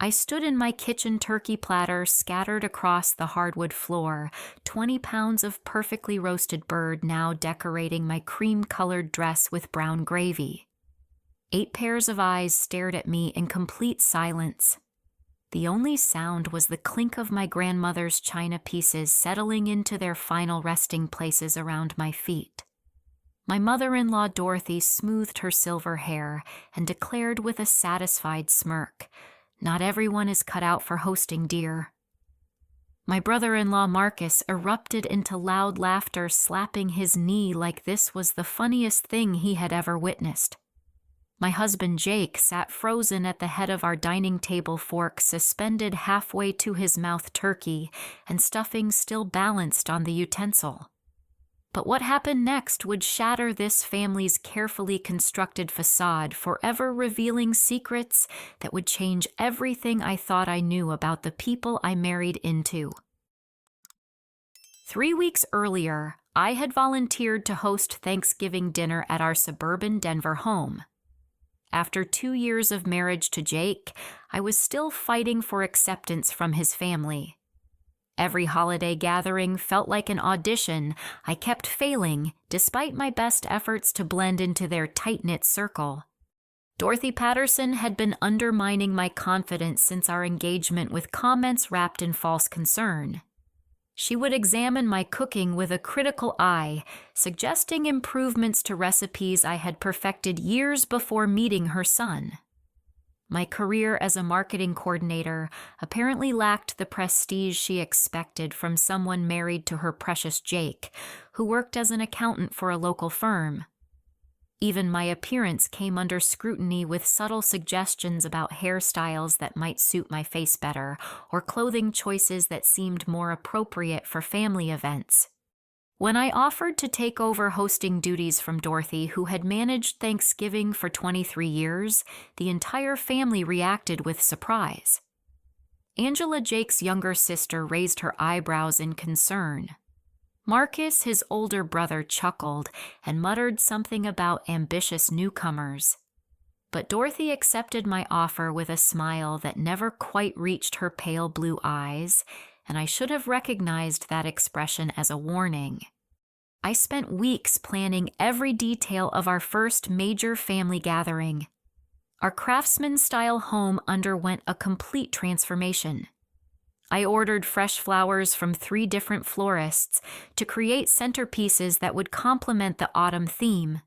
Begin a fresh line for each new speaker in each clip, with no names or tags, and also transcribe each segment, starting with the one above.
I stood in my kitchen turkey platter scattered across the hardwood floor, 20 pounds of perfectly roasted bird now decorating my cream-colored dress with brown gravy. 8 pairs of eyes stared at me in complete silence. The only sound was the clink of my grandmother's china pieces settling into their final resting places around my feet. My mother-in-law Dorothy smoothed her silver hair and declared with a satisfied smirk, "Not everyone is cut out for hosting, dear." My brother-in-law Marcus erupted into loud laughter, slapping his knee like this was the funniest thing he had ever witnessed. My husband Jake sat frozen at the head of our dining table, fork suspended halfway to his mouth, turkey and stuffing still balanced on the utensil. But what happened next would shatter this family's carefully constructed facade, forever revealing secrets that would change everything I thought I knew about the people I married into. 3 weeks earlier, I had volunteered to host Thanksgiving dinner at our suburban Denver home. After 2 years of marriage to Jake, I was still fighting for acceptance from his family. Every holiday gathering felt like an audition. I kept failing, despite my best efforts to blend into their tight-knit circle. Dorothy Patterson had been undermining my confidence since our engagement with comments wrapped in false concern. She would examine my cooking with a critical eye, suggesting improvements to recipes I had perfected years before meeting her son. My career as a marketing coordinator apparently lacked the prestige she expected from someone married to her precious Jake, who worked as an accountant for a local firm. Even my appearance came under scrutiny, with subtle suggestions about hairstyles that might suit my face better, or clothing choices that seemed more appropriate for family events. When I offered to take over hosting duties from Dorothy, who had managed Thanksgiving for 23 years, the entire family reacted with surprise. Angela, Jake's younger sister, raised her eyebrows in concern. Marcus, his older brother, chuckled and muttered something about ambitious newcomers. But Dorothy accepted my offer with a smile that never quite reached her pale blue eyes, and I should have recognized that expression as a warning. I spent weeks planning every detail of our first major family gathering. Our craftsman-style home underwent a complete transformation. I ordered fresh flowers from 3 different florists to create centerpieces that would complement the autumn theme.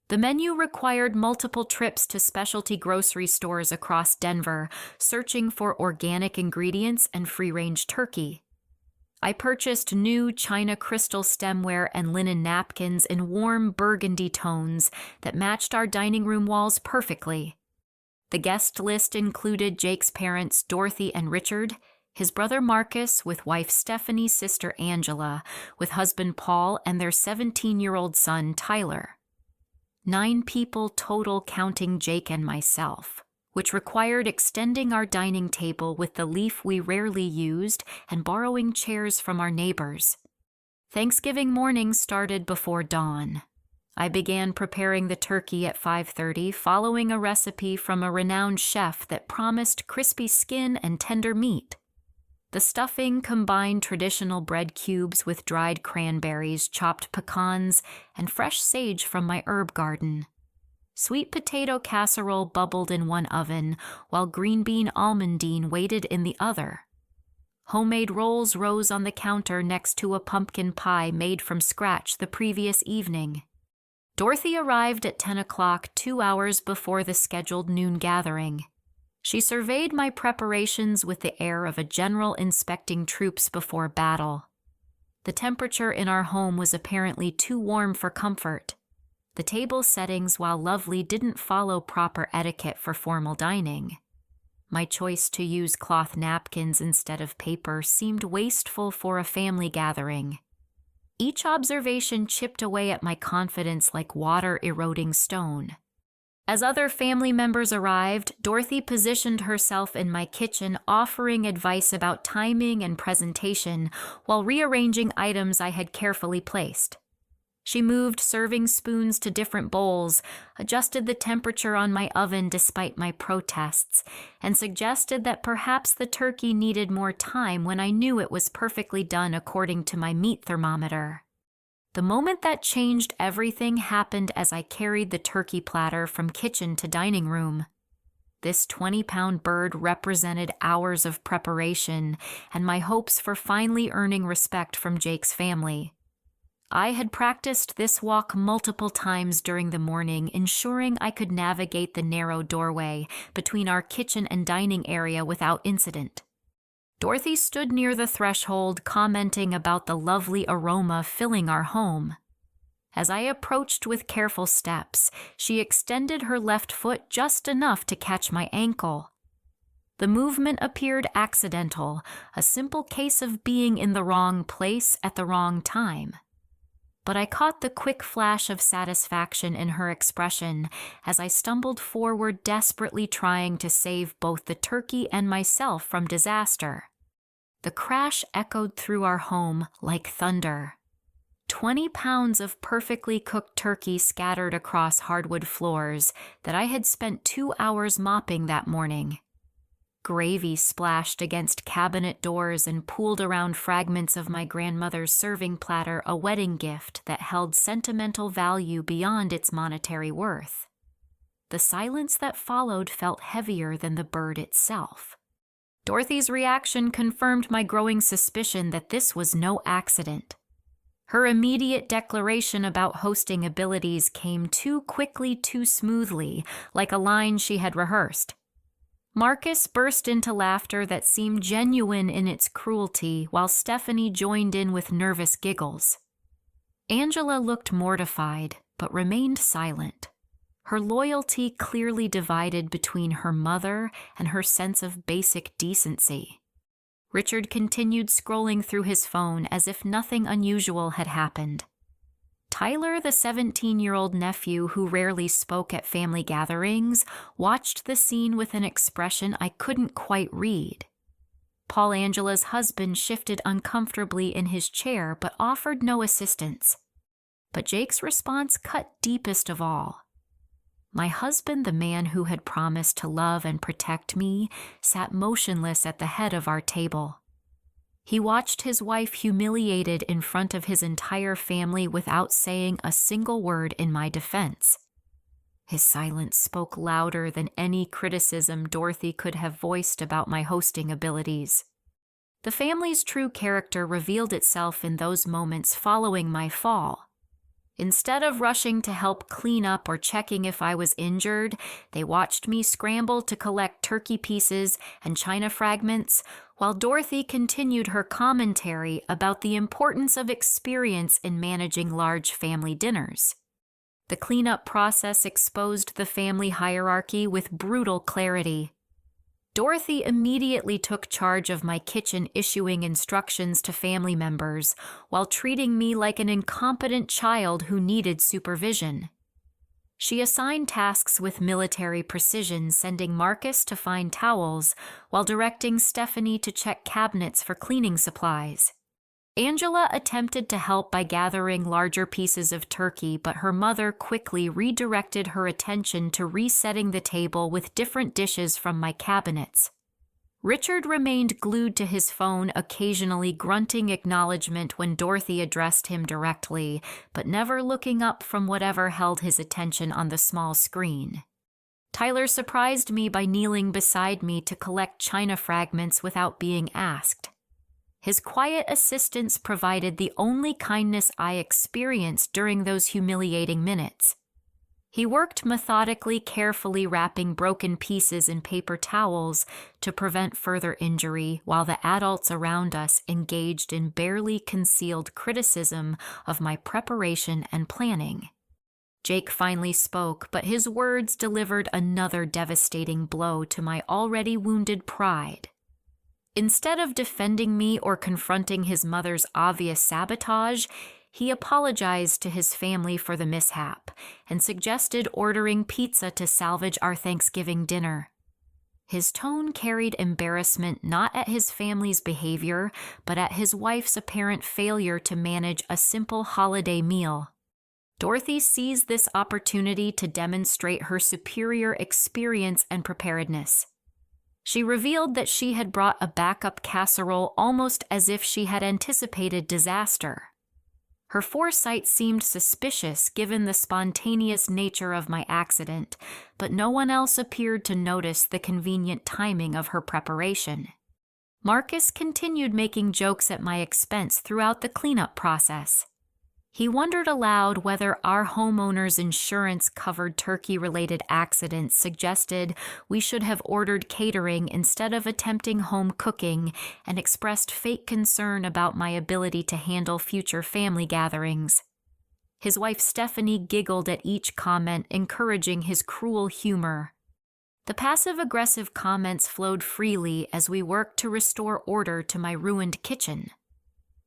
The menu required multiple trips to specialty grocery stores across Denver, searching for organic ingredients and free-range turkey. I purchased new china crystal stemware and linen napkins in warm burgundy tones that matched our dining room walls perfectly. The guest list included Jake's parents, Dorothy and Richard, his brother Marcus with wife Stephanie, sister Angela, with husband Paul and their 17-year-old son Tyler. 9 people total, counting Jake and myself, which required extending our dining table with the leaf we rarely used and borrowing chairs from our neighbors. Thanksgiving morning started before dawn. I began preparing the turkey at 5:30, following a recipe from a renowned chef that promised crispy skin and tender meat. The stuffing combined traditional bread cubes with dried cranberries, chopped pecans, and fresh sage from my herb garden. Sweet potato casserole bubbled in one oven, while green bean almondine waited in the other. Homemade rolls rose on the counter next to a pumpkin pie made from scratch the previous evening. Dorothy arrived at 10 o'clock, 2 hours before the scheduled noon gathering. She surveyed my preparations with the air of a general inspecting troops before battle. The temperature in our home was apparently too warm for comfort. The table settings, while lovely, didn't follow proper etiquette for formal dining. My choice to use cloth napkins instead of paper seemed wasteful for a family gathering. Each observation chipped away at my confidence like water eroding stone. As other family members arrived, Dorothy positioned herself in my kitchen, offering advice about timing and presentation while rearranging items I had carefully placed. She moved serving spoons to different bowls, adjusted the temperature on my oven despite my protests, and suggested that perhaps the turkey needed more time when I knew it was perfectly done according to my meat thermometer. The moment that changed everything happened as I carried the turkey platter from kitchen to dining room. This 20-pound bird represented hours of preparation and my hopes for finally earning respect from Jake's family. I had practiced this walk multiple times during the morning, ensuring I could navigate the narrow doorway between our kitchen and dining area without incident. Dorothy stood near the threshold, commenting about the lovely aroma filling our home. As I approached with careful steps, she extended her left foot just enough to catch my ankle. The movement appeared accidental, a simple case of being in the wrong place at the wrong time. But I caught the quick flash of satisfaction in her expression as I stumbled forward, desperately trying to save both the turkey and myself from disaster. The crash echoed through our home like thunder. 20 pounds of perfectly cooked turkey scattered across hardwood floors that I had spent 2 hours mopping that morning. Gravy splashed against cabinet doors and pooled around fragments of my grandmother's serving platter, a wedding gift that held sentimental value beyond its monetary worth. The silence that followed felt heavier than the bird itself. Dorothy's reaction confirmed my growing suspicion that this was no accident. Her immediate declaration about hosting abilities came too quickly, too smoothly, like a line she had rehearsed. Marcus burst into laughter that seemed genuine in its cruelty, while Stephanie joined in with nervous giggles. Angela looked mortified, but remained silent. Her loyalty clearly divided between her mother and her sense of basic decency. Richard continued scrolling through his phone as if nothing unusual had happened. Tyler, the 17-year-old nephew who rarely spoke at family gatherings, watched the scene with an expression I couldn't quite read. Paul Angela's husband shifted uncomfortably in his chair but offered no assistance. But Jake's response cut deepest of all. My husband, the man who had promised to love and protect me, sat motionless at the head of our table. He watched his wife humiliated in front of his entire family without saying a single word in my defense. His silence spoke louder than any criticism Dorothy could have voiced about my hosting abilities. The family's true character revealed itself in those moments following my fall. Instead of rushing to help clean up or checking if I was injured, they watched me scramble to collect turkey pieces and china fragments, while Dorothy continued her commentary about the importance of experience in managing large family dinners. The cleanup process exposed the family hierarchy with brutal clarity. Dorothy immediately took charge of my kitchen, issuing instructions to family members, while treating me like an incompetent child who needed supervision. She assigned tasks with military precision, sending Marcus to find towels, while directing Stephanie to check cabinets for cleaning supplies. Angela attempted to help by gathering larger pieces of turkey, but her mother quickly redirected her attention to resetting the table with different dishes from my cabinets. Richard remained glued to his phone, occasionally grunting acknowledgement when Dorothy addressed him directly, but never looking up from whatever held his attention on the small screen. Tyler surprised me by kneeling beside me to collect china fragments without being asked. His quiet assistance provided the only kindness I experienced during those humiliating minutes. He worked methodically, carefully wrapping broken pieces in paper towels to prevent further injury, while the adults around us engaged in barely concealed criticism of my preparation and planning. Jake finally spoke, but his words delivered another devastating blow to my already wounded pride. Instead of defending me or confronting his mother's obvious sabotage, he apologized to his family for the mishap and suggested ordering pizza to salvage our Thanksgiving dinner. His tone carried embarrassment not at his family's behavior, but at his wife's apparent failure to manage a simple holiday meal. Dorothy seized this opportunity to demonstrate her superior experience and preparedness. She revealed that she had brought a backup casserole almost as if she had anticipated disaster. Her foresight seemed suspicious given the spontaneous nature of my accident, but no one else appeared to notice the convenient timing of her preparation. Marcus continued making jokes at my expense throughout the cleanup process. He wondered aloud whether our homeowner's insurance covered turkey-related accidents suggested we should have ordered catering instead of attempting home cooking, and expressed fake concern about my ability to handle future family gatherings. His wife Stephanie giggled at each comment, encouraging his cruel humor. The passive-aggressive comments flowed freely as we worked to restore order to my ruined kitchen.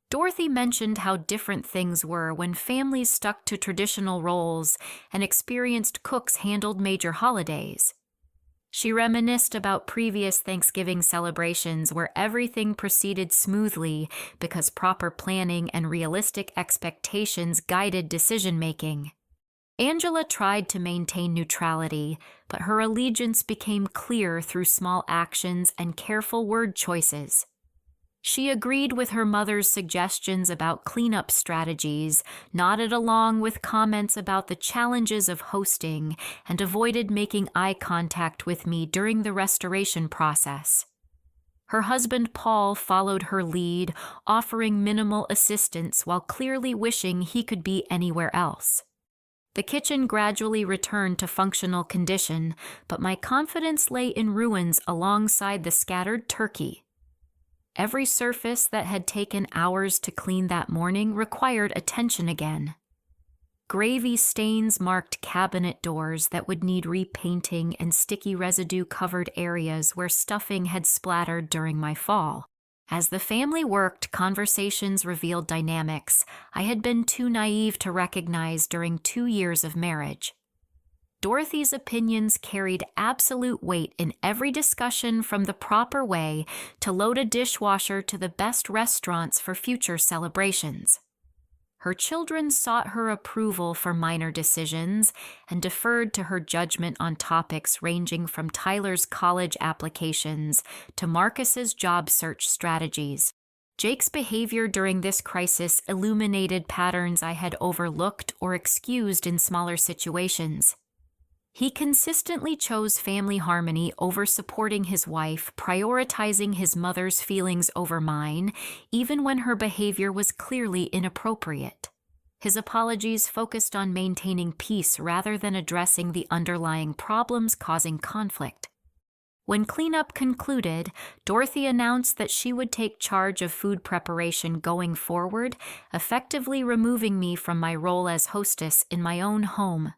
Dorothy mentioned how different things were when families stuck to traditional roles and experienced cooks handled major holidays. She reminisced about previous Thanksgiving celebrations where everything proceeded smoothly because proper planning and realistic expectations guided decision-making. Angela tried to maintain neutrality, but her allegiance became clear through small actions and careful word choices. She agreed with her mother's suggestions about cleanup strategies, nodded along with comments about the challenges of hosting, and avoided making eye contact with me during the restoration process. Her husband Paul followed her lead, offering minimal assistance while clearly wishing he could be anywhere else. The kitchen gradually returned to functional condition, but my confidence lay in ruins alongside the scattered turkey. Every surface that had taken hours to clean that morning required attention again. Gravy stains marked cabinet doors that would need repainting and sticky residue-covered areas where stuffing had splattered during my fall. As the family worked, conversations revealed dynamics I had been too naive to recognize during 2 years of marriage. Dorothy's opinions carried absolute weight in every discussion, from the proper way to load a dishwasher to the best restaurants for future celebrations. Her children sought her approval for minor decisions and deferred to her judgment on topics ranging from Tyler's college applications to Marcus's job search strategies. Jake's behavior during this crisis illuminated patterns I had overlooked or excused in smaller situations. He consistently chose family harmony over supporting his wife, prioritizing his mother's feelings over mine, even when her behavior was clearly inappropriate. His apologies focused on maintaining peace rather than addressing the underlying problems causing conflict. When cleanup concluded, Dorothy announced that she would take charge of food preparation going forward, effectively removing me from my role as hostess in my own home.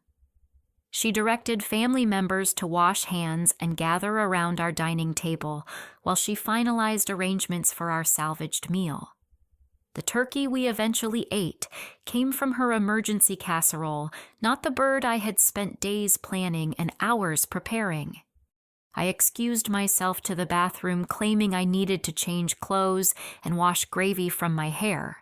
She directed family members to wash hands and gather around our dining table while she finalized arrangements for our salvaged meal. The turkey we eventually ate came from her emergency casserole, not the bird I had spent days planning and hours preparing. I excused myself to the bathroom, claiming I needed to change clothes and wash gravy from my hair.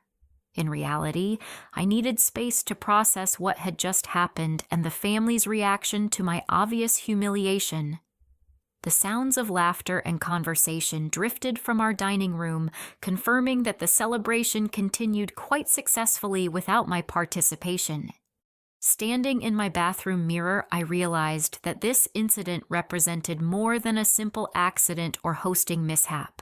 In reality, I needed space to process what had just happened and the family's reaction to my obvious humiliation. The sounds of laughter and conversation drifted from our dining room, confirming that the celebration continued quite successfully without my participation. Standing in my bathroom mirror, I realized that this incident represented more than a simple accident or hosting mishap.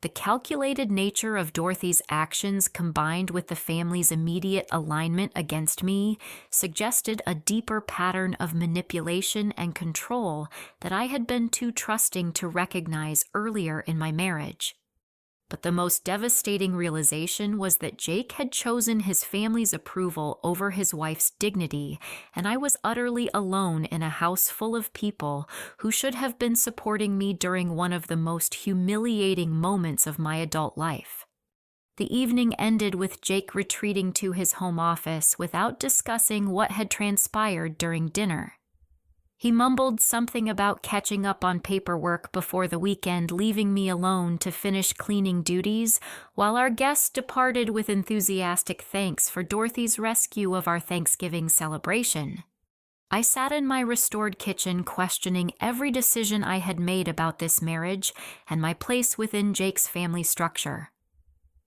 The calculated nature of Dorothy's actions, combined with the family's immediate alignment against me, suggested a deeper pattern of manipulation and control that I had been too trusting to recognize earlier in my marriage. But the most devastating realization was that Jake had chosen his family's approval over his wife's dignity, and I was utterly alone in a house full of people who should have been supporting me during one of the most humiliating moments of my adult life. The evening ended with Jake retreating to his home office without discussing what had transpired during dinner. He mumbled something about catching up on paperwork before the weekend, leaving me alone to finish cleaning duties, while our guests departed with enthusiastic thanks for Dorothy's rescue of our Thanksgiving celebration. I sat in my restored kitchen questioning every decision I had made about this marriage and my place within Jake's family structure.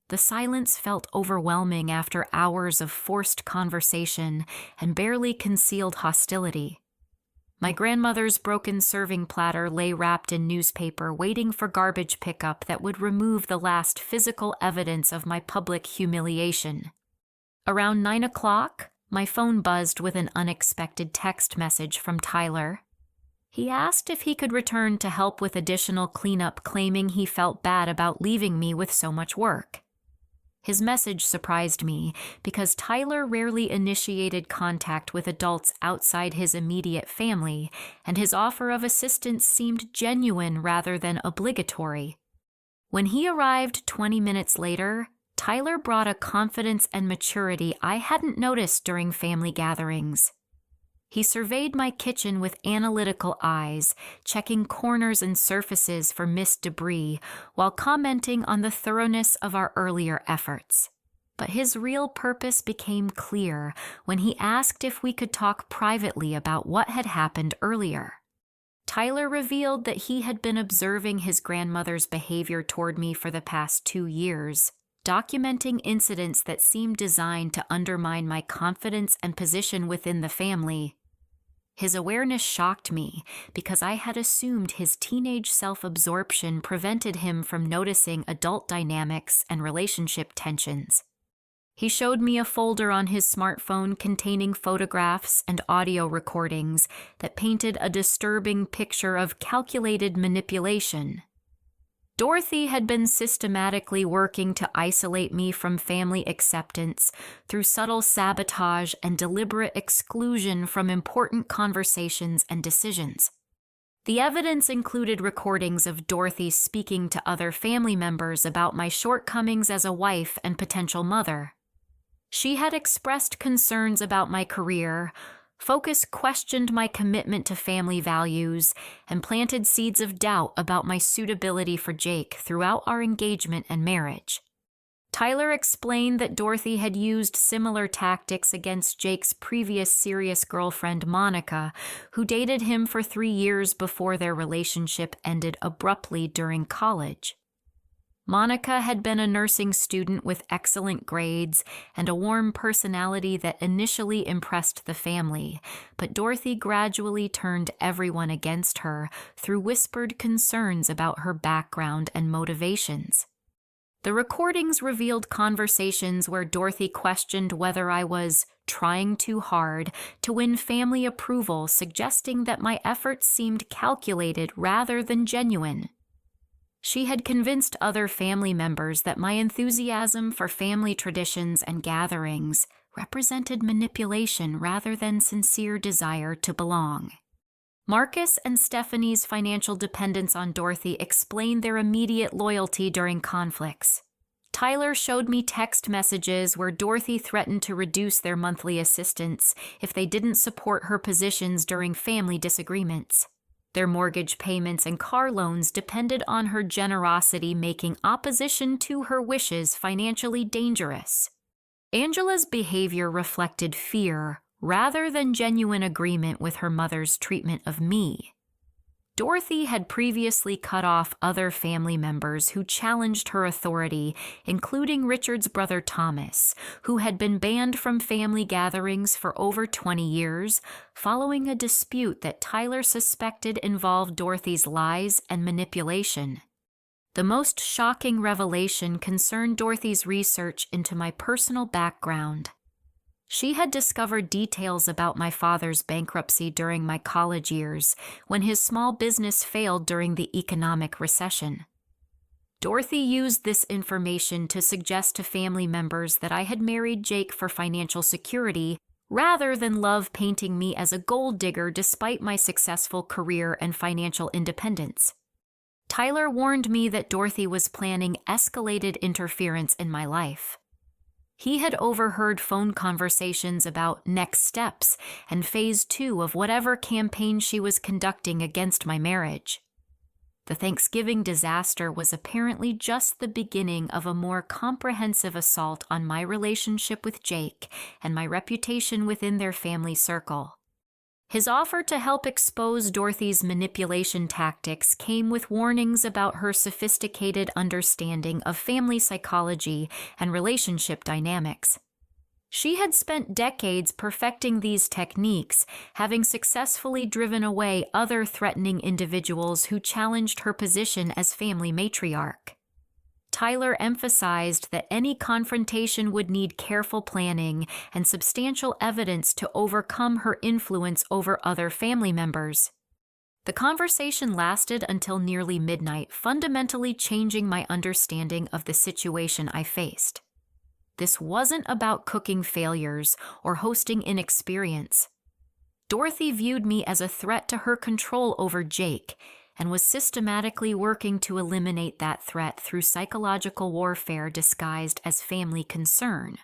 The silence felt overwhelming after hours of forced conversation and barely concealed hostility. My grandmother's broken serving platter lay wrapped in newspaper, waiting for garbage pickup that would remove the last physical evidence of my public humiliation. Around 9 o'clock, my phone buzzed with an unexpected text message from Tyler. He asked if he could return to help with additional cleanup, claiming he felt bad about leaving me with so much work. His message surprised me because Tyler rarely initiated contact with adults outside his immediate family, and his offer of assistance seemed genuine rather than obligatory. When he arrived 20 minutes later, Tyler brought a confidence and maturity I hadn't noticed during family gatherings. He surveyed my kitchen with analytical eyes, checking corners and surfaces for missed debris, while commenting on the thoroughness of our earlier efforts. But his real purpose became clear when he asked if we could talk privately about what had happened earlier. Tyler revealed that he had been observing his grandmother's behavior toward me for the past 2 years, documenting incidents that seemed designed to undermine my confidence and position within the family. His awareness shocked me because I had assumed his teenage self-absorption prevented him from noticing adult dynamics and relationship tensions. He showed me a folder on his smartphone containing photographs and audio recordings that painted a disturbing picture of calculated manipulation. Dorothy had been systematically working to isolate me from family acceptance through subtle sabotage and deliberate exclusion from important conversations and decisions. The evidence included recordings of Dorothy speaking to other family members about my shortcomings as a wife and potential mother. She had expressed concerns about my career, questioned my commitment to family values, and planted seeds of doubt about my suitability for Jake throughout our engagement and marriage. Tyler explained that Dorothy had used similar tactics against Jake's previous serious girlfriend, Monica, who dated him for 3 years before their relationship ended abruptly during college. Monica had been a nursing student with excellent grades and a warm personality that initially impressed the family, but Dorothy gradually turned everyone against her through whispered concerns about her background and motivations. The recordings revealed conversations where Dorothy questioned whether I was trying too hard to win family approval, suggesting that my efforts seemed calculated rather than genuine. She had convinced other family members that my enthusiasm for family traditions and gatherings represented manipulation rather than sincere desire to belong. Marcus and Stephanie's financial dependence on Dorothy explained their immediate loyalty during conflicts. Tyler showed me text messages where Dorothy threatened to reduce their monthly assistance if they didn't support her positions during family disagreements. Their mortgage payments and car loans depended on her generosity, making opposition to her wishes financially dangerous. Angela's behavior reflected fear rather than genuine agreement with her mother's treatment of me. Dorothy had previously cut off other family members who challenged her authority, including Richard's brother Thomas, who had been banned from family gatherings for over 20 years, following a dispute that Tyler suspected involved Dorothy's lies and manipulation. The most shocking revelation concerned Dorothy's research into my personal background. She had discovered details about my father's bankruptcy during my college years, when his small business failed during the economic recession. Dorothy used this information to suggest to family members that I had married Jake for financial security, rather than love painting me as a gold digger despite my successful career and financial independence. Tyler warned me that Dorothy was planning escalated interference in my life. He had overheard phone conversations about next steps and phase 2 of whatever campaign she was conducting against my marriage. The Thanksgiving disaster was apparently just the beginning of a more comprehensive assault on my relationship with Jake and my reputation within their family circle. His offer to help expose Dorothy's manipulation tactics came with warnings about her sophisticated understanding of family psychology and relationship dynamics. She had spent decades perfecting these techniques, having successfully driven away other threatening individuals who challenged her position as family matriarch. Tyler emphasized that any confrontation would need careful planning and substantial evidence to overcome her influence over other family members. The conversation lasted until nearly midnight, fundamentally changing my understanding of the situation I faced. This wasn't about cooking failures or hosting inexperience. Dorothy viewed me as a threat to her control over Jake and was systematically working to eliminate that threat through psychological warfare disguised as family concern.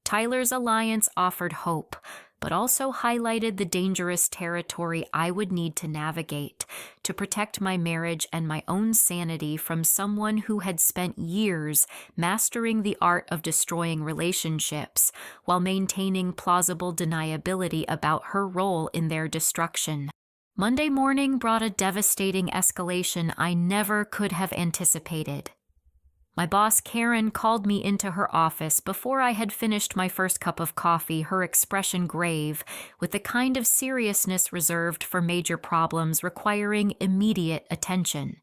Tyler's alliance offered hope, but also highlighted the dangerous territory I would need to navigate to protect my marriage and my own sanity from someone who had spent years mastering the art of destroying relationships while maintaining plausible deniability about her role in their destruction. Monday morning brought a devastating escalation I never could have anticipated. My boss, Karen, called me into her office before I had finished my first cup of coffee, her expression grave, with the kind of seriousness reserved for major problems requiring immediate attention.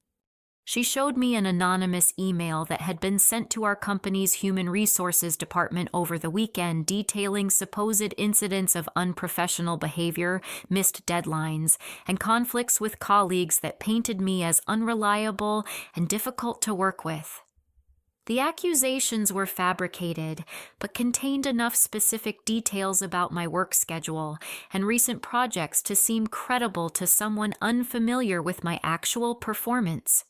She showed me an anonymous email that had been sent to our company's human resources department over the weekend detailing supposed incidents of unprofessional behavior, missed deadlines, and conflicts with colleagues that painted me as unreliable and difficult to work with. The accusations were fabricated, but contained enough specific details about my work schedule and recent projects to seem credible to someone unfamiliar with my actual performance.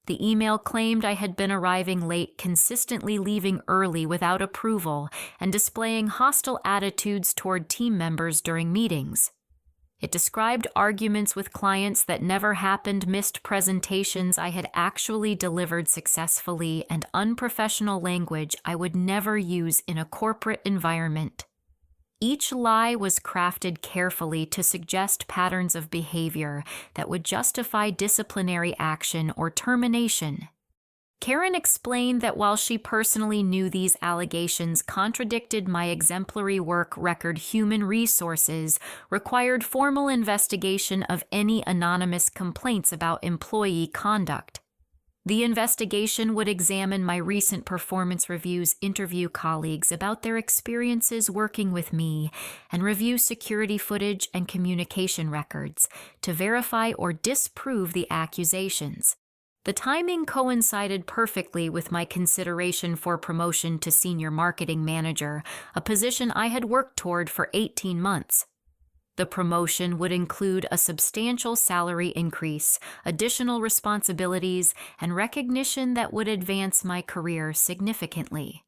The email claimed I had been arriving late, consistently leaving early without approval, and displaying hostile attitudes toward team members during meetings. It described arguments with clients that never happened, missed presentations I had actually delivered successfully, and unprofessional language I would never use in a corporate environment. Each lie was crafted carefully to suggest patterns of behavior that would justify disciplinary action or termination. Karen explained that while she personally knew these allegations contradicted my exemplary work record, human resources required formal investigation of any anonymous complaints about employee conduct. The investigation would examine my recent performance reviews, interview colleagues about their experiences working with me, and review security footage and communication records to verify or disprove the accusations. The timing coincided perfectly with my consideration for promotion to senior marketing manager, a position I had worked toward for 18 months. The promotion would include a substantial salary increase, additional responsibilities, and recognition that would advance my career significantly.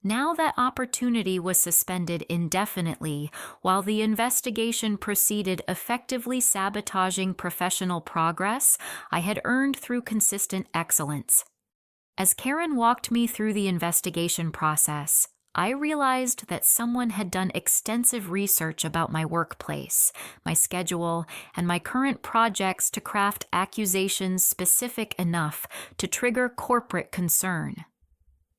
Now that opportunity was suspended indefinitely while the investigation proceeded, effectively sabotaging professional progress I had earned through consistent excellence. As Karen walked me through the investigation process, I realized that someone had done extensive research about my workplace, my schedule, and my current projects to craft accusations specific enough to trigger corporate concern.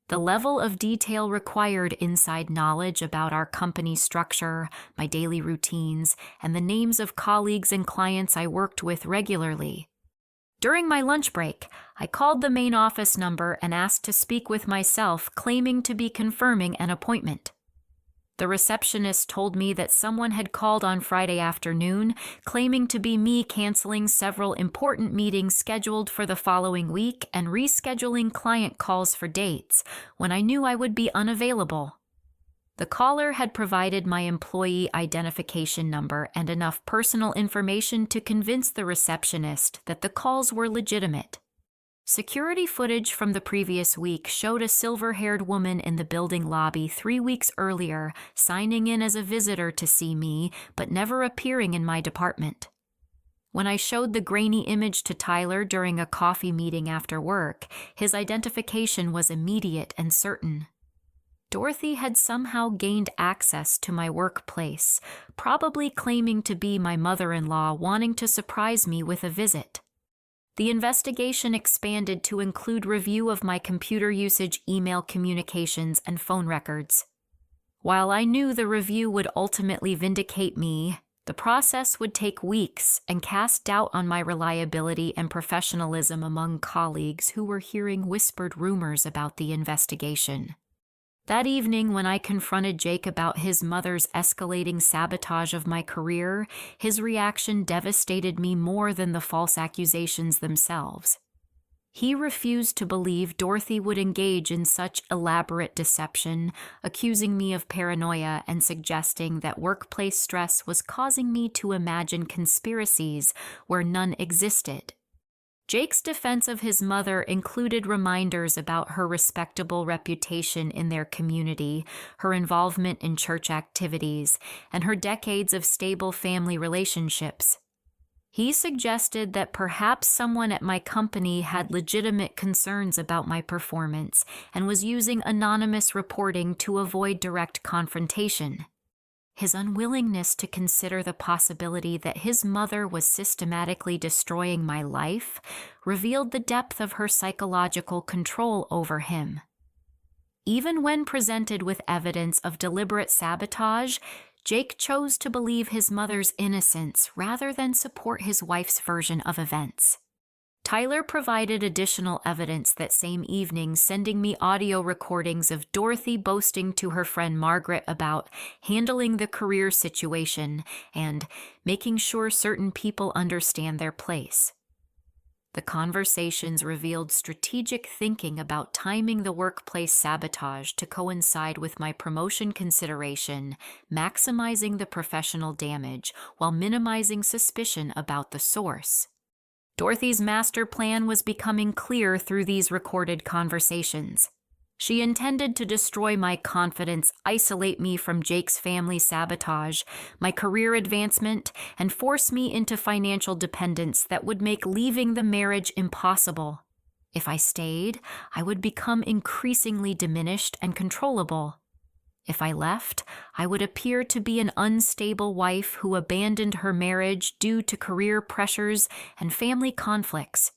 The level of detail required inside knowledge about our company structure, my daily routines, and the names of colleagues and clients I worked with regularly. During my lunch break, I called the main office number and asked to speak with myself, claiming to be confirming an appointment. The receptionist told me that someone had called on Friday afternoon, claiming to be me canceling several important meetings scheduled for the following week and rescheduling client calls for dates when I knew I would be unavailable. The caller had provided my employee identification number and enough personal information to convince the receptionist that the calls were legitimate. Security footage from the previous week showed a silver-haired woman in the building lobby 3 weeks earlier signing in as a visitor to see me, but never appearing in my department. When I showed the grainy image to Tyler during a coffee meeting after work, his identification was immediate and certain. Dorothy had somehow gained access to my workplace, probably claiming to be my mother-in-law wanting to surprise me with a visit. The investigation expanded to include review of my computer usage, email communications, and phone records. While I knew the review would ultimately vindicate me, the process would take weeks and cast doubt on my reliability and professionalism among colleagues who were hearing whispered rumors about the investigation. That evening, when I confronted Jake about his mother's escalating sabotage of my career, his reaction devastated me more than the false accusations themselves. He refused to believe Dorothy would engage in such elaborate deception, accusing me of paranoia and suggesting that workplace stress was causing me to imagine conspiracies where none existed. Jake's defense of his mother included reminders about her respectable reputation in their community, her involvement in church activities, and her decades of stable family relationships. He suggested that perhaps someone at my company had legitimate concerns about my performance and was using anonymous reporting to avoid direct confrontation. His unwillingness to consider the possibility that his mother was systematically destroying my life revealed the depth of her psychological control over him. Even when presented with evidence of deliberate sabotage, Jake chose to believe his mother's innocence rather than support his wife's version of events. Tyler provided additional evidence that same evening, sending me audio recordings of Dorothy boasting to her friend Margaret about handling the career situation and making sure certain people understand their place. The conversations revealed strategic thinking about timing the workplace sabotage to coincide with my promotion consideration, maximizing the professional damage while minimizing suspicion about the source. Dorothy's master plan was becoming clear through these recorded conversations. She intended to destroy my confidence, isolate me from Jake's family sabotage, my career advancement, and force me into financial dependence that would make leaving the marriage impossible. If I stayed, I would become increasingly diminished and controllable. If I left, I would appear to be an unstable wife who abandoned her marriage due to career pressures and family conflicts.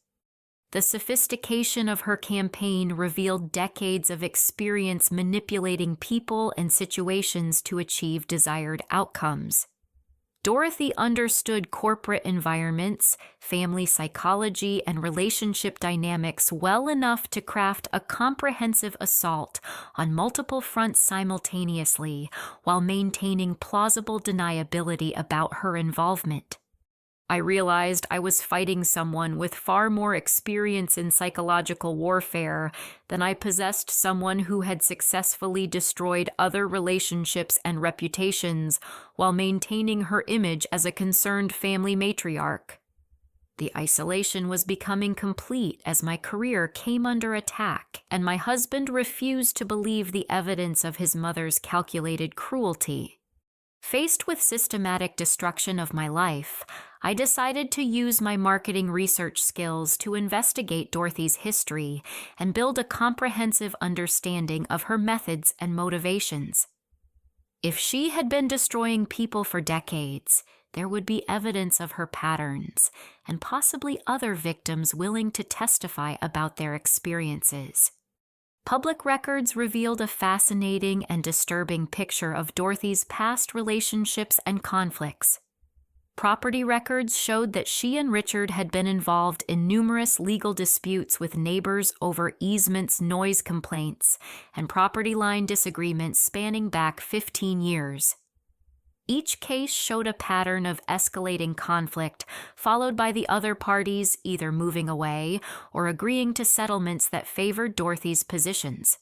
The sophistication of her campaign revealed decades of experience manipulating people and situations to achieve desired outcomes. Dorothy understood corporate environments, family psychology, and relationship dynamics well enough to craft a comprehensive assault on multiple fronts simultaneously while maintaining plausible deniability about her involvement. I realized I was fighting someone with far more experience in psychological warfare than I possessed someone who had successfully destroyed other relationships and reputations while maintaining her image as a concerned family matriarch. The isolation was becoming complete as my career came under attack, and my husband refused to believe the evidence of his mother's calculated cruelty. Faced with systematic destruction of my life, I decided to use my marketing research skills to investigate Dorothy's history and build a comprehensive understanding of her methods and motivations. If she had been destroying people for decades, there would be evidence of her patterns and possibly other victims willing to testify about their experiences. Public records revealed a fascinating and disturbing picture of Dorothy's past relationships and conflicts. Property records showed that she and Richard had been involved in numerous legal disputes with neighbors over easements, noise complaints, and property line disagreements spanning back 15 years. Each case showed a pattern of escalating conflict, followed by the other parties either moving away or agreeing to settlements that favored Dorothy's positions.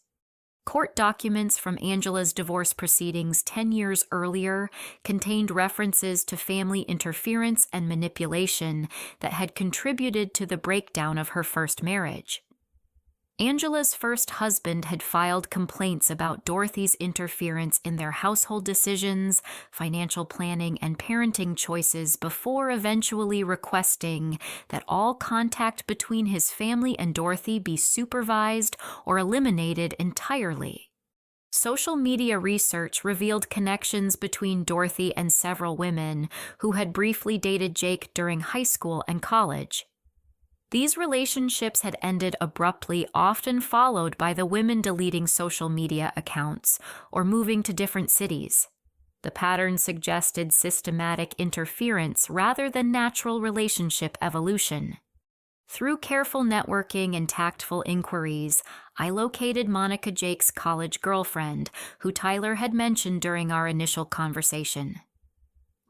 Court documents from Angela's divorce proceedings 10 years earlier contained references to family interference and manipulation that had contributed to the breakdown of her first marriage. Angela's first husband had filed complaints about Dorothy's interference in their household decisions, financial planning, and parenting choices before eventually requesting that all contact between his family and Dorothy be supervised or eliminated entirely. Social media research revealed connections between Dorothy and several women who had briefly dated Jake during high school and college. These relationships had ended abruptly, often followed by the women deleting social media accounts or moving to different cities. The pattern suggested systematic interference rather than natural relationship evolution. Through careful networking and tactful inquiries, I located Monica Jake's college girlfriend, who Tyler had mentioned during our initial conversation.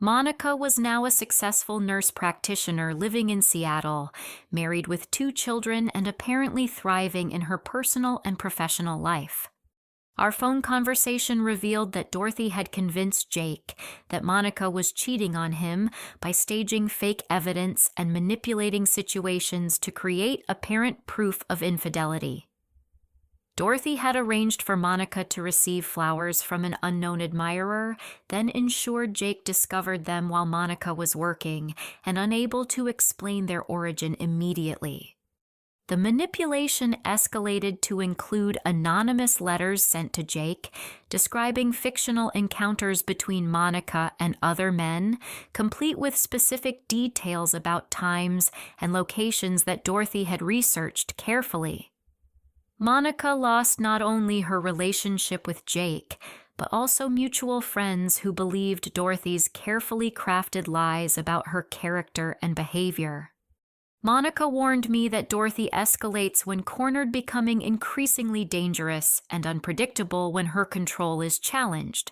Monica was now a successful nurse practitioner living in Seattle, married with 2 children and apparently thriving in her personal and professional life. Our phone conversation revealed that Dorothy had convinced Jake that Monica was cheating on him by staging fake evidence and manipulating situations to create apparent proof of infidelity. Dorothy had arranged for Monica to receive flowers from an unknown admirer, then ensured Jake discovered them while Monica was working and unable to explain their origin immediately. The manipulation escalated to include anonymous letters sent to Jake describing fictional encounters between Monica and other men, complete with specific details about times and locations that Dorothy had researched carefully. Monica lost not only her relationship with Jake, but also mutual friends who believed Dorothy's carefully crafted lies about her character and behavior. Monica warned me that Dorothy escalates when cornered, becoming increasingly dangerous and unpredictable when her control is challenged.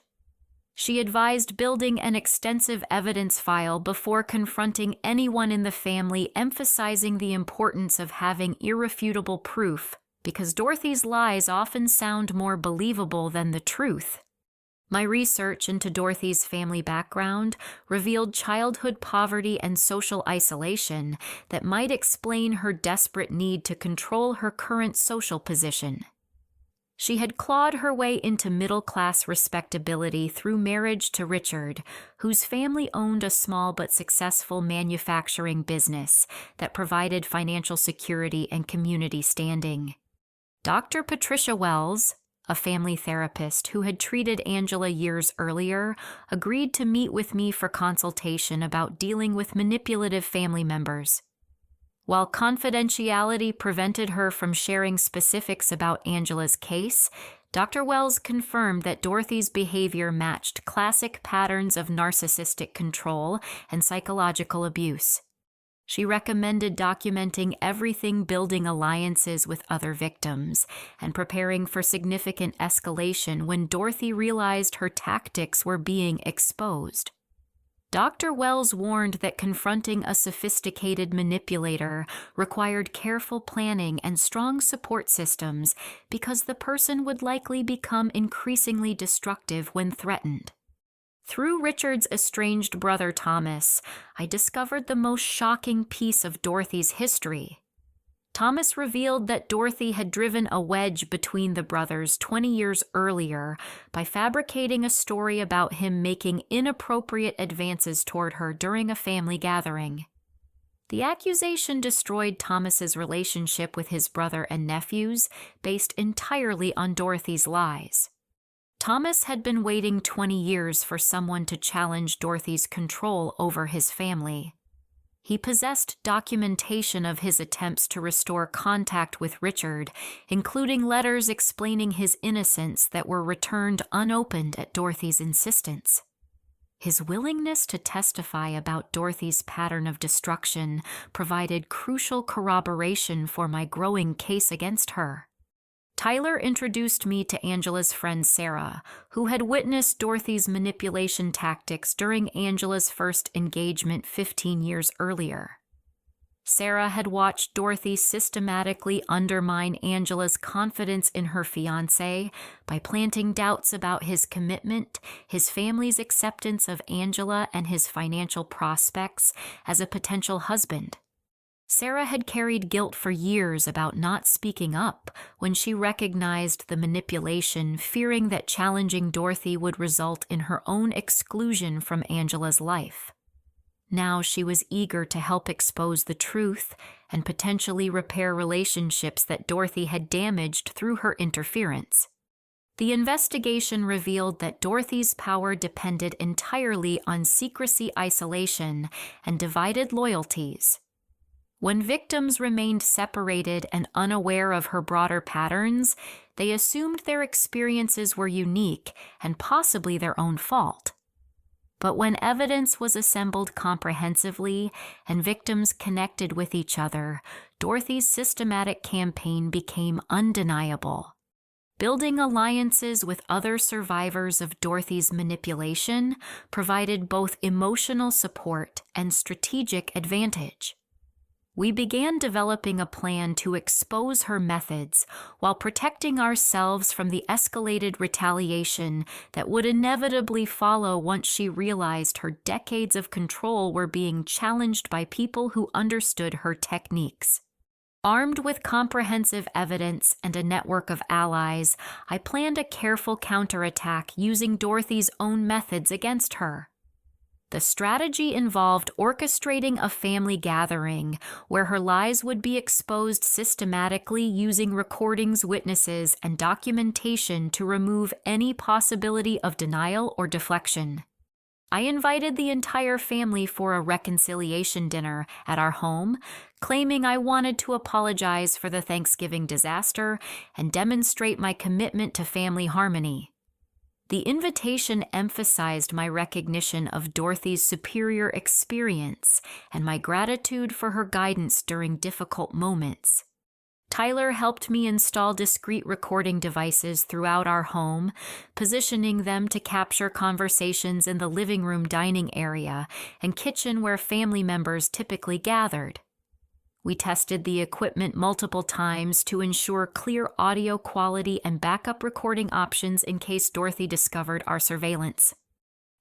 She advised building an extensive evidence file before confronting anyone in the family, emphasizing the importance of having irrefutable proof, because Dorothy's lies often sound more believable than the truth. My research into Dorothy's family background revealed childhood poverty and social isolation that might explain her desperate need to control her current social position. She had clawed her way into middle-class respectability through marriage to Richard, whose family owned a small but successful manufacturing business that provided financial security and community standing. Dr. Patricia Wells, a family therapist who had treated Angela years earlier, agreed to meet with me for consultation about dealing with manipulative family members. While confidentiality prevented her from sharing specifics about Angela's case, Dr. Wells confirmed that Dorothy's behavior matched classic patterns of narcissistic control and psychological abuse. She recommended documenting everything, building alliances with other victims, and preparing for significant escalation when Dorothy realized her tactics were being exposed. Dr. Wells warned that confronting a sophisticated manipulator required careful planning and strong support systems because the person would likely become increasingly destructive when threatened. Through Richard's estranged brother Thomas, I discovered the most shocking piece of Dorothy's history. Thomas revealed that Dorothy had driven a wedge between the brothers 20 years earlier by fabricating a story about him making inappropriate advances toward her during a family gathering. The accusation destroyed Thomas's relationship with his brother and nephews, based entirely on Dorothy's lies. Thomas had been waiting 20 years for someone to challenge Dorothy's control over his family. He possessed documentation of his attempts to restore contact with Richard, including letters explaining his innocence that were returned unopened at Dorothy's insistence. His willingness to testify about Dorothy's pattern of destruction provided crucial corroboration for my growing case against her. Tyler introduced me to Angela's friend Sarah, who had witnessed Dorothy's manipulation tactics during Angela's first engagement 15 years earlier. Sarah had watched Dorothy systematically undermine Angela's confidence in her fiancé by planting doubts about his commitment, his family's acceptance of Angela, and his financial prospects as a potential husband. Sarah had carried guilt for years about not speaking up when she recognized the manipulation, fearing that challenging Dorothy would result in her own exclusion from Angela's life. Now she was eager to help expose the truth and potentially repair relationships that Dorothy had damaged through her interference. The investigation revealed that Dorothy's power depended entirely on secrecy, isolation, and divided loyalties. When victims remained separated and unaware of her broader patterns, they assumed their experiences were unique and possibly their own fault. But when evidence was assembled comprehensively and victims connected with each other, Dorothy's systematic campaign became undeniable. Building alliances with other survivors of Dorothy's manipulation provided both emotional support and strategic advantage. We began developing a plan to expose her methods while protecting ourselves from the escalated retaliation that would inevitably follow once she realized her decades of control were being challenged by people who understood her techniques. Armed with comprehensive evidence and a network of allies, I planned a careful counterattack using Dorothy's own methods against her. The strategy involved orchestrating a family gathering where her lies would be exposed systematically using recordings, witnesses, and documentation to remove any possibility of denial or deflection. I invited the entire family for a reconciliation dinner at our home, claiming I wanted to apologize for the Thanksgiving disaster and demonstrate my commitment to family harmony. The invitation emphasized my recognition of Dorothy's superior experience and my gratitude for her guidance during difficult moments. Tyler helped me install discrete recording devices throughout our home, positioning them to capture conversations in the living room, dining area, and kitchen where family members typically gathered. We tested the equipment multiple times to ensure clear audio quality and backup recording options in case Dorothy discovered our surveillance.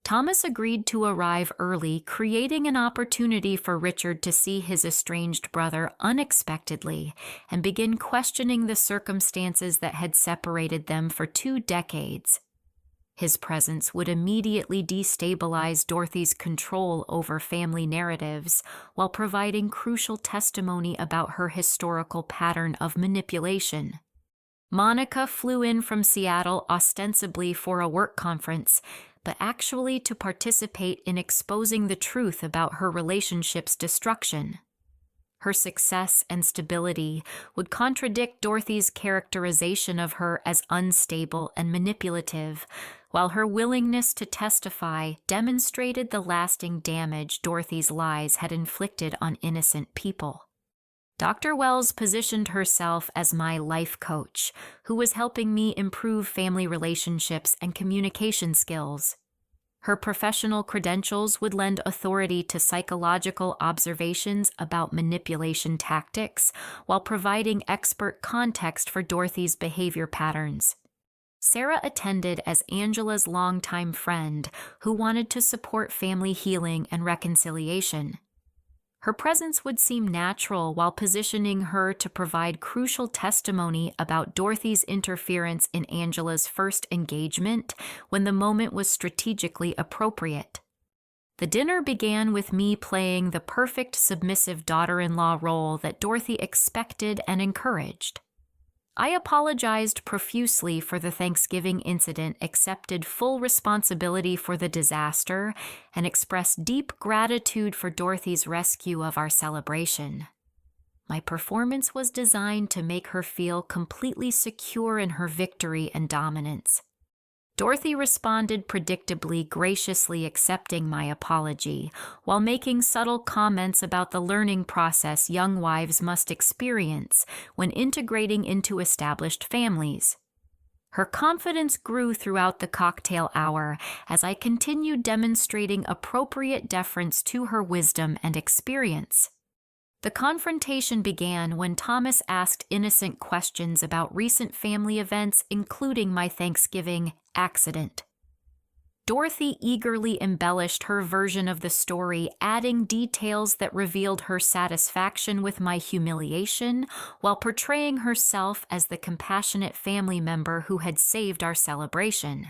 Thomas agreed to arrive early, creating an opportunity for Richard to see his estranged brother unexpectedly and begin questioning the circumstances that had separated them for 2 decades. His presence would immediately destabilize Dorothy's control over family narratives while providing crucial testimony about her historical pattern of manipulation. Monica flew in from Seattle ostensibly for a work conference, but actually to participate in exposing the truth about her relationship's destruction. Her success and stability would contradict Dorothy's characterization of her as unstable and manipulative, while her willingness to testify demonstrated the lasting damage Dorothy's lies had inflicted on innocent people. Dr. Wells positioned herself as my life coach, who was helping me improve family relationships and communication skills. Her professional credentials would lend authority to psychological observations about manipulation tactics while providing expert context for Dorothy's behavior patterns. Sarah attended as Angela's longtime friend who wanted to support family healing and reconciliation. Her presence would seem natural while positioning her to provide crucial testimony about Dorothy's interference in Angela's first engagement when the moment was strategically appropriate. The dinner began with me playing the perfect submissive daughter-in-law role that Dorothy expected and encouraged. I apologized profusely for the Thanksgiving incident, accepted full responsibility for the disaster, and expressed deep gratitude for Dorothy's rescue of our celebration. My performance was designed to make her feel completely secure in her victory and dominance. Dorothy responded predictably, graciously accepting my apology, while making subtle comments about the learning process young wives must experience when integrating into established families. Her confidence grew throughout the cocktail hour as I continued demonstrating appropriate deference to her wisdom and experience. The confrontation began when Thomas asked innocent questions about recent family events, including my Thanksgiving accident. Dorothy eagerly embellished her version of the story, adding details that revealed her satisfaction with my humiliation while portraying herself as the compassionate family member who had saved our celebration.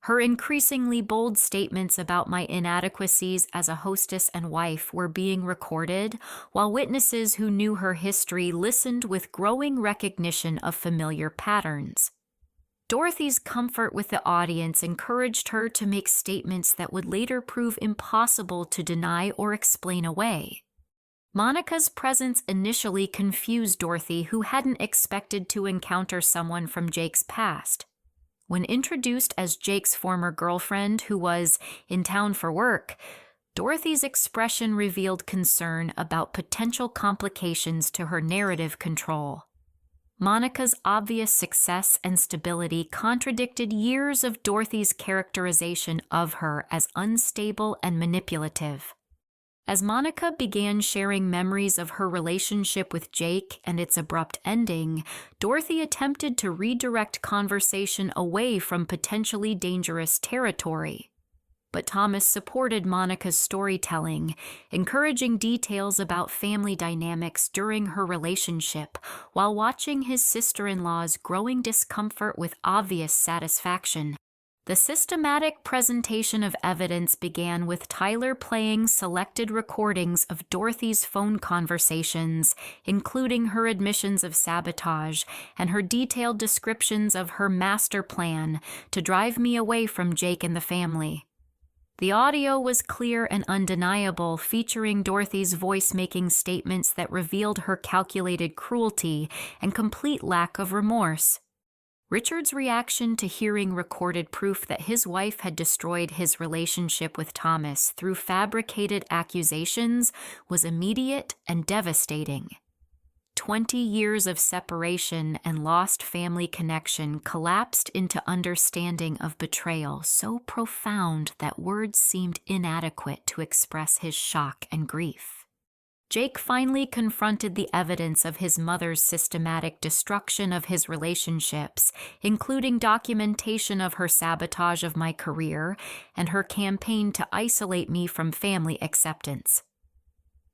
Her increasingly bold statements about my inadequacies as a hostess and wife were being recorded, while witnesses who knew her history listened with growing recognition of familiar patterns. Dorothy's comfort with the audience encouraged her to make statements that would later prove impossible to deny or explain away. Monica's presence initially confused Dorothy, who hadn't expected to encounter someone from Jake's past. When introduced as Jake's former girlfriend who was in town for work, Dorothy's expression revealed concern about potential complications to her narrative control. Monica's obvious success and stability contradicted years of Dorothy's characterization of her as unstable and manipulative. As Monica began sharing memories of her relationship with Jake and its abrupt ending, Dorothy attempted to redirect conversation away from potentially dangerous territory. But Thomas supported Monica's storytelling, encouraging details about family dynamics during her relationship, while watching his sister-in-law's growing discomfort with obvious satisfaction. The systematic presentation of evidence began with Tyler playing selected recordings of Dorothy's phone conversations, including her admissions of sabotage and her detailed descriptions of her master plan to drive me away from Jake and the family. The audio was clear and undeniable, featuring Dorothy's voice making statements that revealed her calculated cruelty and complete lack of remorse. Richard's reaction to hearing recorded proof that his wife had destroyed his relationship with Thomas through fabricated accusations was immediate and devastating. 20 years of separation and lost family connection collapsed into understanding of betrayal so profound that words seemed inadequate to express his shock and grief. Jake finally confronted the evidence of his mother's systematic destruction of his relationships, including documentation of her sabotage of my career and her campaign to isolate me from family acceptance.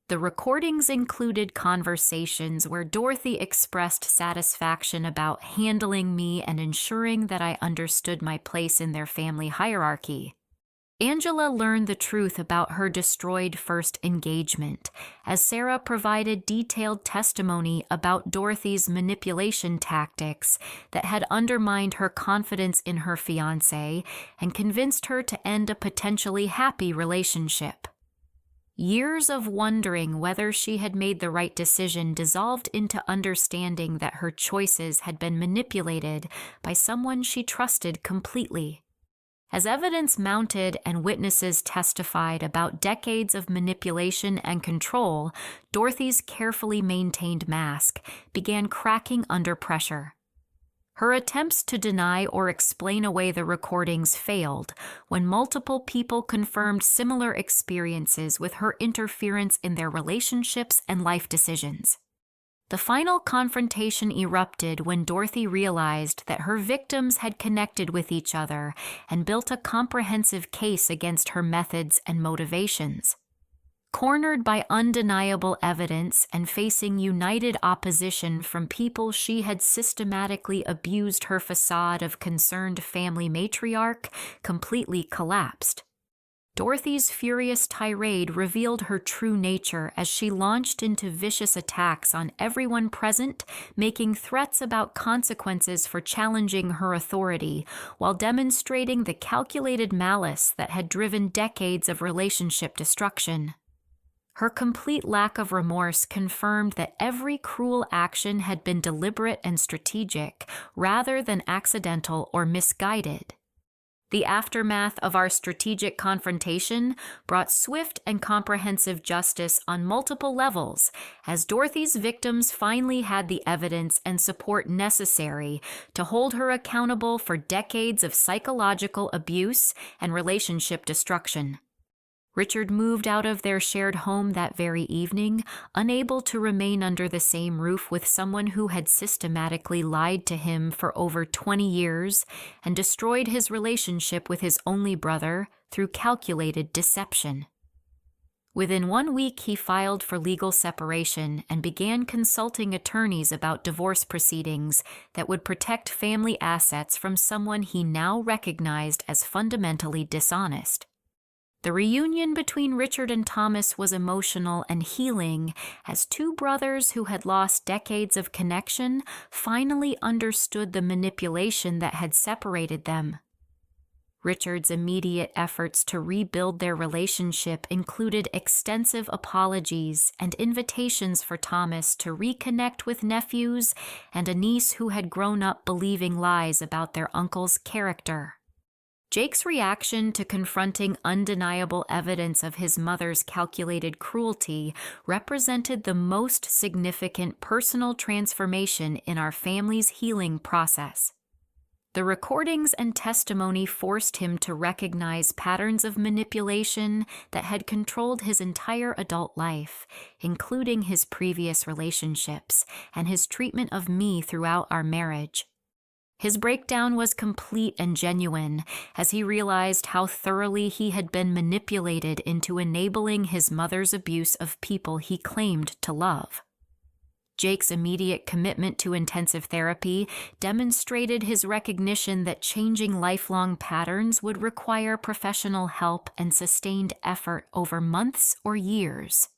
The recordings included conversations where Dorothy expressed satisfaction about handling me and ensuring that I understood my place in their family hierarchy. Angela learned the truth about her destroyed first engagement, as Sarah provided detailed testimony about Dorothy's manipulation tactics that had undermined her confidence in her fiancé and convinced her to end a potentially happy relationship. Years of wondering whether she had made the right decision dissolved into understanding that her choices had been manipulated by someone she trusted completely. As evidence mounted and witnesses testified about decades of manipulation and control, Dorothy's carefully maintained mask began cracking under pressure. Her attempts to deny or explain away the recordings failed when multiple people confirmed similar experiences with her interference in their relationships and life decisions. The final confrontation erupted when Dorothy realized that her victims had connected with each other and built a comprehensive case against her methods and motivations. Cornered by undeniable evidence and facing united opposition from people she had systematically abused, her facade of concerned family matriarch completely collapsed. Dorothy's furious tirade revealed her true nature as she launched into vicious attacks on everyone present, making threats about consequences for challenging her authority, while demonstrating the calculated malice that had driven decades of relationship destruction. Her complete lack of remorse confirmed that every cruel action had been deliberate and strategic, rather than accidental or misguided. The aftermath of our strategic confrontation brought swift and comprehensive justice on multiple levels, as Dorothy's victims finally had the evidence and support necessary to hold her accountable for decades of psychological abuse and relationship destruction. Richard moved out of their shared home that very evening, unable to remain under the same roof with someone who had systematically lied to him for over 20 years and destroyed his relationship with his only brother through calculated deception. Within 1 week, he filed for legal separation and began consulting attorneys about divorce proceedings that would protect family assets from someone he now recognized as fundamentally dishonest. The reunion between Richard and Thomas was emotional and healing as two brothers who had lost decades of connection finally understood the manipulation that had separated them. Richard's immediate efforts to rebuild their relationship included extensive apologies and invitations for Thomas to reconnect with nephews and a niece who had grown up believing lies about their uncle's character. Jake's reaction to confronting undeniable evidence of his mother's calculated cruelty represented the most significant personal transformation in our family's healing process. The recordings and testimony forced him to recognize patterns of manipulation that had controlled his entire adult life, including his previous relationships and his treatment of me throughout our marriage. His breakdown was complete and genuine as he realized how thoroughly he had been manipulated into enabling his mother's abuse of people he claimed to love. Jake's immediate commitment to intensive therapy demonstrated his recognition that changing lifelong patterns would require professional help and sustained effort over months or years.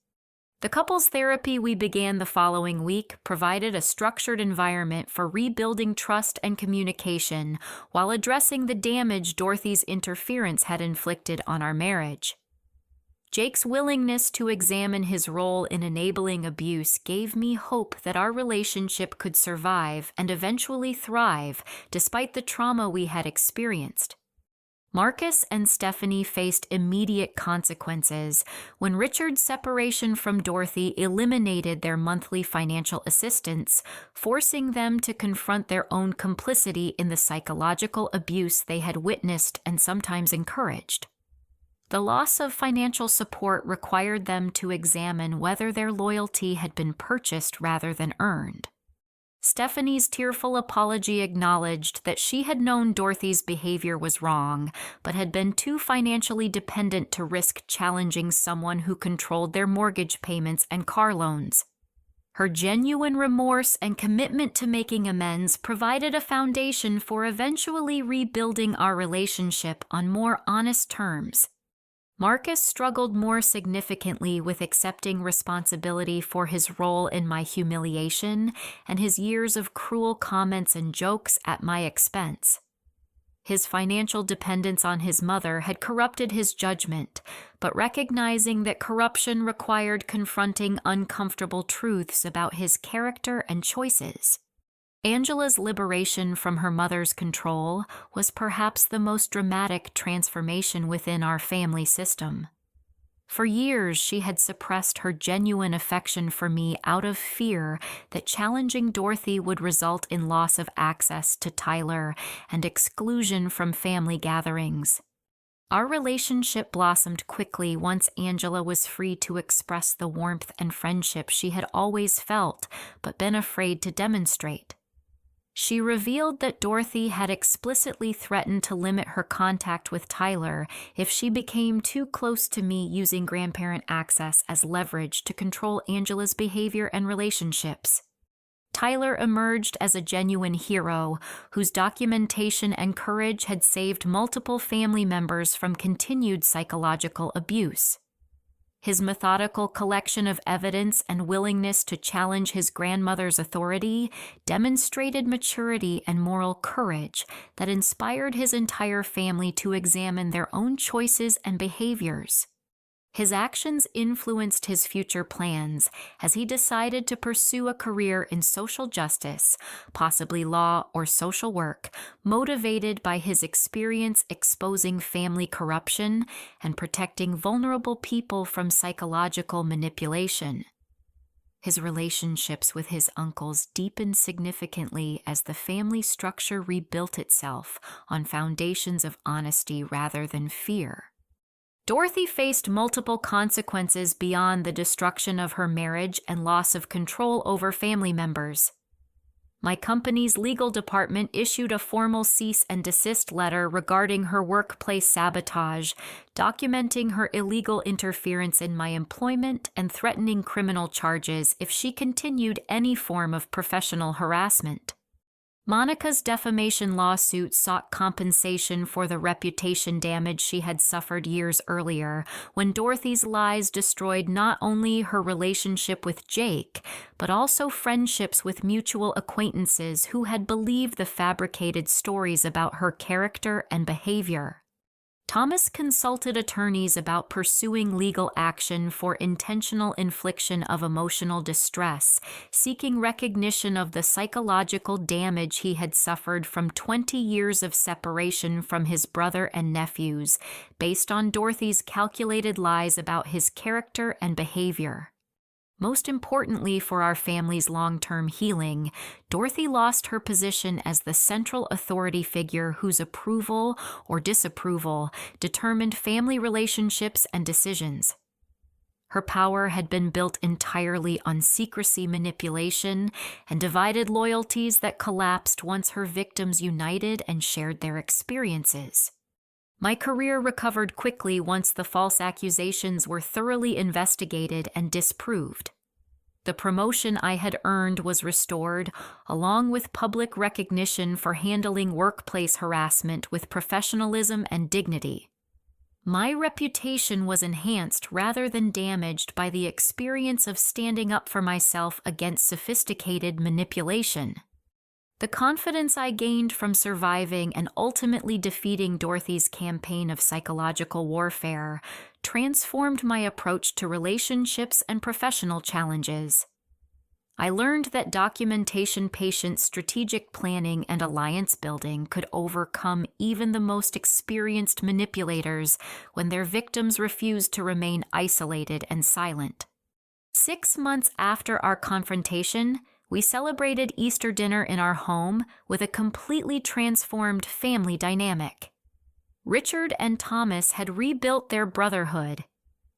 The couples therapy we began the following week provided a structured environment for rebuilding trust and communication while addressing the damage Dorothy's interference had inflicted on our marriage. Jake's willingness to examine his role in enabling abuse gave me hope that our relationship could survive and eventually thrive despite the trauma we had experienced. Marcus and Stephanie faced immediate consequences when Richard's separation from Dorothy eliminated their monthly financial assistance, forcing them to confront their own complicity in the psychological abuse they had witnessed and sometimes encouraged. The loss of financial support required them to examine whether their loyalty had been purchased rather than earned. Stephanie's tearful apology acknowledged that she had known Dorothy's behavior was wrong, but had been too financially dependent to risk challenging someone who controlled their mortgage payments and car loans. Her genuine remorse and commitment to making amends provided a foundation for eventually rebuilding our relationship on more honest terms. Marcus struggled more significantly with accepting responsibility for his role in my humiliation and his years of cruel comments and jokes at my expense. His financial dependence on his mother had corrupted his judgment, but recognizing that corruption required confronting uncomfortable truths about his character and choices. Angela's liberation from her mother's control was perhaps the most dramatic transformation within our family system. For years, she had suppressed her genuine affection for me out of fear that challenging Dorothy would result in loss of access to Tyler and exclusion from family gatherings. Our relationship blossomed quickly once Angela was free to express the warmth and friendship she had always felt but been afraid to demonstrate. She revealed that Dorothy had explicitly threatened to limit her contact with Tyler if she became too close to me, using grandparent access as leverage to control Angela's behavior and relationships. Tyler emerged as a genuine hero whose documentation and courage had saved multiple family members from continued psychological abuse. His methodical collection of evidence and willingness to challenge his grandmother's authority demonstrated maturity and moral courage that inspired his entire family to examine their own choices and behaviors. His actions influenced his future plans as he decided to pursue a career in social justice, possibly law or social work, motivated by his experience exposing family corruption and protecting vulnerable people from psychological manipulation. His relationships with his uncles deepened significantly as the family structure rebuilt itself on foundations of honesty rather than fear. Dorothy faced multiple consequences beyond the destruction of her marriage and loss of control over family members. My company's legal department issued a formal cease and desist letter regarding her workplace sabotage, documenting her illegal interference in my employment and threatening criminal charges if she continued any form of professional harassment. Monica's defamation lawsuit sought compensation for the reputation damage she had suffered years earlier when Dorothy's lies destroyed not only her relationship with Jake, but also friendships with mutual acquaintances who had believed the fabricated stories about her character and behavior. Thomas consulted attorneys about pursuing legal action for intentional infliction of emotional distress, seeking recognition of the psychological damage he had suffered from 20 years of separation from his brother and nephews, based on Dorothy's calculated lies about his character and behavior. Most importantly for our family's long-term healing, Dorothy lost her position as the central authority figure whose approval or disapproval determined family relationships and decisions. Her power had been built entirely on secrecy manipulation and divided loyalties that collapsed once her victims united and shared their experiences. My career recovered quickly once the false accusations were thoroughly investigated and disproved. The promotion I had earned was restored, along with public recognition for handling workplace harassment with professionalism and dignity. My reputation was enhanced rather than damaged by the experience of standing up for myself against sophisticated manipulation. The confidence I gained from surviving and ultimately defeating Dorothy's campaign of psychological warfare transformed my approach to relationships and professional challenges. I learned that documentation patient strategic planning and alliance building could overcome even the most experienced manipulators when their victims refused to remain isolated and silent. 6 months after our confrontation, we celebrated Easter dinner in our home with a completely transformed family dynamic. Richard and Thomas had rebuilt their brotherhood.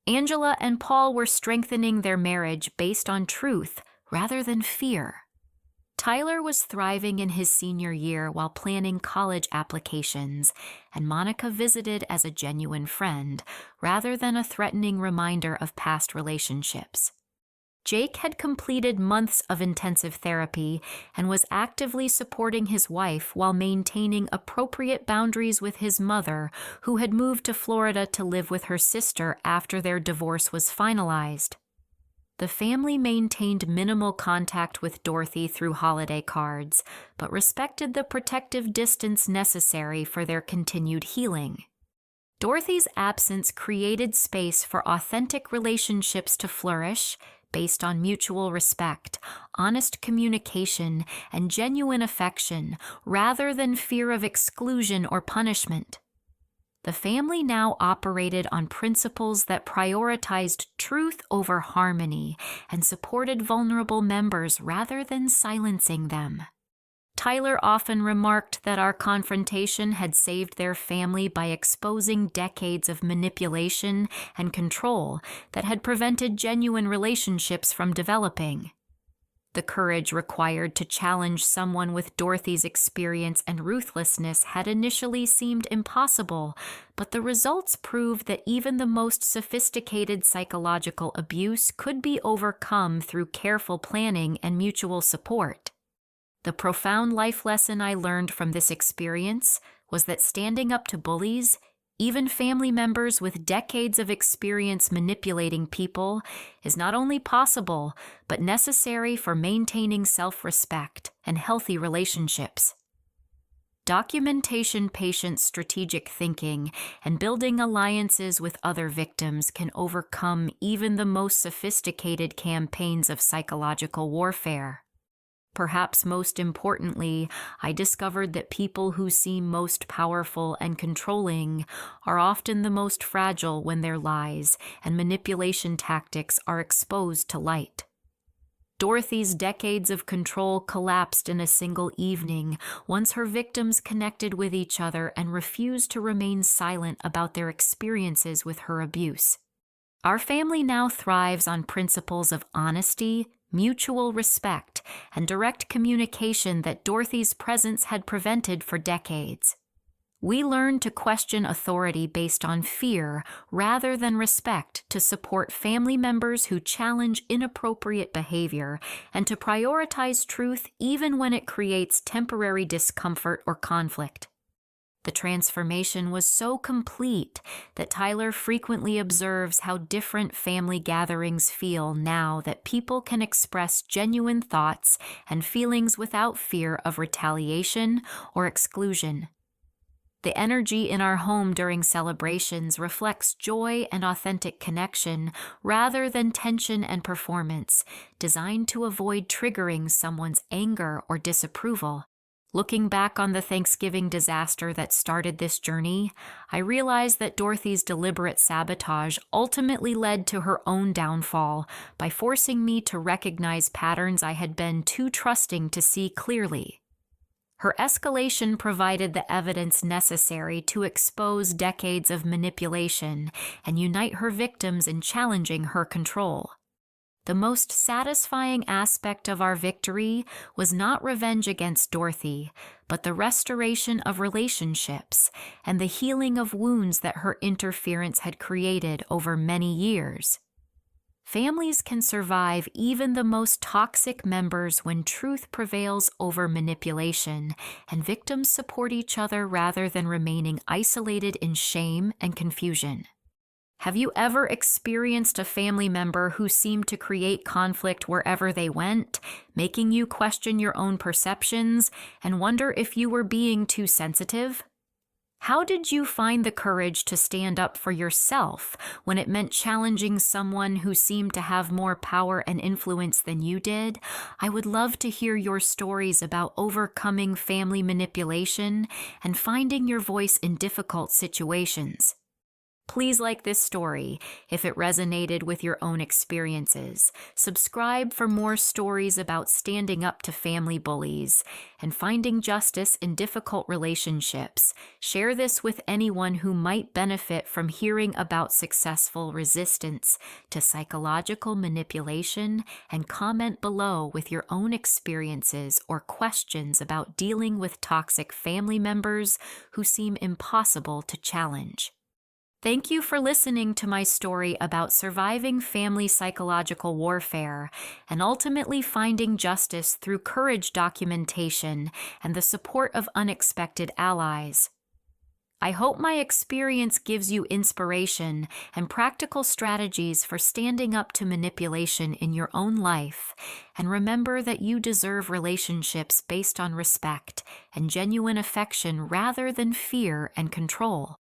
Angela and Paul were strengthening their marriage based on truth rather than fear. Tyler was thriving in his senior year while planning college applications, and Monica visited as a genuine friend rather than a threatening reminder of past relationships. Jake had completed months of intensive therapy and was actively supporting his wife while maintaining appropriate boundaries with his mother, who had moved to Florida to live with her sister after their divorce was finalized. The family maintained minimal contact with Dorothy through holiday cards, but respected the protective distance necessary for their continued healing. Dorothy's absence created space for authentic relationships to flourish, based on mutual respect, honest communication, and genuine affection, rather than fear of exclusion or punishment. The family now operated on principles that prioritized truth over harmony and supported vulnerable members rather than silencing them. Tyler often remarked that our confrontation had saved their family by exposing decades of manipulation and control that had prevented genuine relationships from developing. The courage required to challenge someone with Dorothy's experience and ruthlessness had initially seemed impossible, but the results proved that even the most sophisticated psychological abuse could be overcome through careful planning and mutual support. The profound life lesson I learned from this experience was that standing up to bullies, even family members with decades of experience manipulating people, is not only possible, but necessary for maintaining self-respect and healthy relationships. Documentation patient strategic thinking and building alliances with other victims can overcome even the most sophisticated campaigns of psychological warfare. Perhaps most importantly, I discovered that people who seem most powerful and controlling are often the most fragile when their lies and manipulation tactics are exposed to light. Dorothy's decades of control collapsed in a single evening once her victims connected with each other and refused to remain silent about their experiences with her abuse. Our family now thrives on principles of honesty, mutual respect, and direct communication that Dorothy's presence had prevented for decades. We learned to question authority based on fear rather than respect, to support family members who challenge inappropriate behavior, and to prioritize truth even when it creates temporary discomfort or conflict. The transformation was so complete that Tyler frequently observes how different family gatherings feel now that people can express genuine thoughts and feelings without fear of retaliation or exclusion. The energy in our home during celebrations reflects joy and authentic connection rather than tension and performance, designed to avoid triggering someone's anger or disapproval. Looking back on the Thanksgiving disaster that started this journey, I realized that Dorothy's deliberate sabotage ultimately led to her own downfall by forcing me to recognize patterns I had been too trusting to see clearly. Her escalation provided the evidence necessary to expose decades of manipulation and unite her victims in challenging her control. The most satisfying aspect of our victory was not revenge against Dorothy, but the restoration of relationships and the healing of wounds that her interference had created over many years. Families can survive even the most toxic members when truth prevails over manipulation, and victims support each other rather than remaining isolated in shame and confusion. Have you ever experienced a family member who seemed to create conflict wherever they went, making you question your own perceptions and wonder if you were being too sensitive? How did you find the courage to stand up for yourself when it meant challenging someone who seemed to have more power and influence than you did? I would love to hear your stories about overcoming family manipulation and finding your voice in difficult situations. Please like this story if it resonated with your own experiences. Subscribe for more stories about standing up to family bullies and finding justice in difficult relationships. Share this with anyone who might benefit from hearing about successful resistance to psychological manipulation, and comment below with your own experiences or questions about dealing with toxic family members who seem impossible to challenge. Thank you for listening to my story about surviving family psychological warfare and ultimately finding justice through courage documentation and the support of unexpected allies. I hope my experience gives you inspiration and practical strategies for standing up to manipulation in your own life, and remember that you deserve relationships based on respect and genuine affection rather than fear and control.